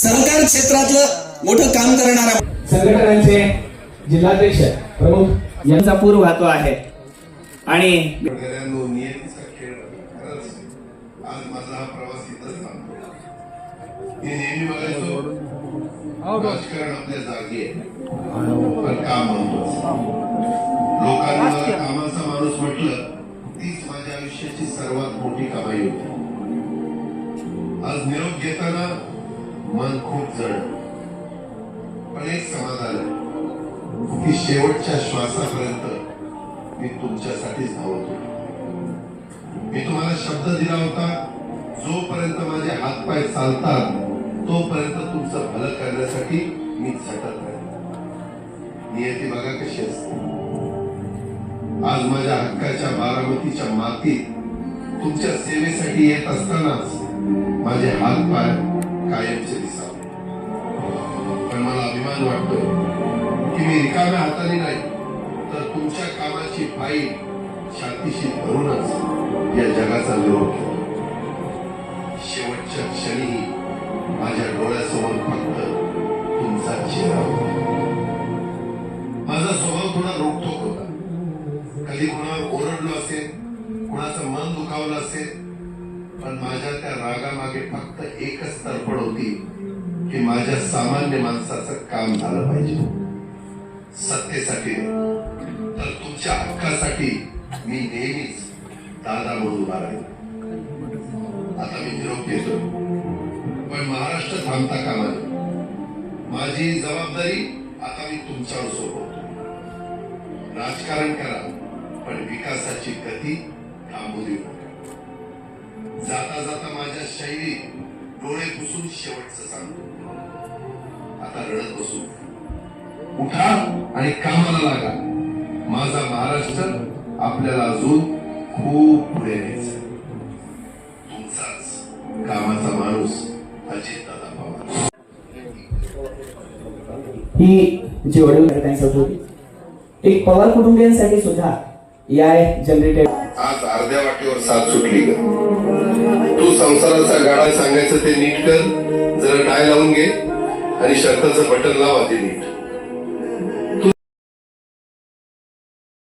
सहकार क्षेत्रातलं मोठं काम करणारा संघटनांचे जिल्हाध्यक्ष प्रमुख यांचा पूर वाहतो आहे आणि नियतीचा खेळ खरंच आज माझा हा प्रवास इथंच थांबतो. मी नेहमी बघायचो राजकारण आपल्या जागी आहे पण काम म्हणतो. लोकांनी मला कामाचा माणूस म्हटलं तीच माझ्या आयुष्याची सर्वात मोठी कमाई होती. आज निरोप घेताना मन खूप जड पण एक समाधान आहे की शेवटच्या श्वासापर्यंत मी तुमच्यासाठीच धावत होतो. मी तुम्हाला शब्द दिला होता जोपर्यंत माझे हातपाय चालतात तोपर्यंत तुमचं भलं करण्यासाठी मी झटत राहील. नियती बघा कशी असते. आज माझ्या हक्काच्या बारामतीच्या मातीत तुमच्या सेवेसाठी येत असतानाच माझे हातपाय कायमचे दिसावे. पण मला अभिमान वाटतो की मी रिकाम्या हाताने नाही तर तुमच्या कामाची फाईल छातीशी धरूनच या जगाचा निरोप घेतो. शेवटच्या क्षणी माझ्या डोळ्यासमोर फक्त तुमचा चेहरा होता. माझा स्वभाव थोडा रोखठोक होता. कधी कोणावर ओरडलो असेल, कोणाचं मन दुखावलं असेल, पण माझ्या त्या रागामागे फक्त एकच तडफड होती की माझ्या सामान्य माणसाचं काम झालं पाहिजे. सत्तेसाठी तर तुमच्या हक्कासाठी मी नेहमीच दादा म्हणून उभा राहील. आता मी निरोप घेतो पण महाराष्ट्र थांबता कामा नये. माझी जबाबदारी आता मी तुमच्यावर सोपवतो. राजकारण करा पण विकासाची गती थांबू देऊ नका. जाता जाता माझ्या शैलीत डोळे पुसून शेवटचं सांगतो. आता रडत बसू उठा आणि कामाला लागा. माझा महाराष्ट्र आपल्याला अजून खूप पुढे न्यायचं. तुमचाच कामाचा माणूस अजितदादा पवार. ही जी वडील त्यांच्यासाठी होती. एक पवार कुटुंबियांसाठी सुद्धा याय जनरेटेड आज अर्ध्या वाटेवर साथ सुटली ग. तू संसाराचा गाडा सांगायचं ते नीट कर. जरा टाय लावून घे आणि शर्टाचं बटन लावा ते नीट.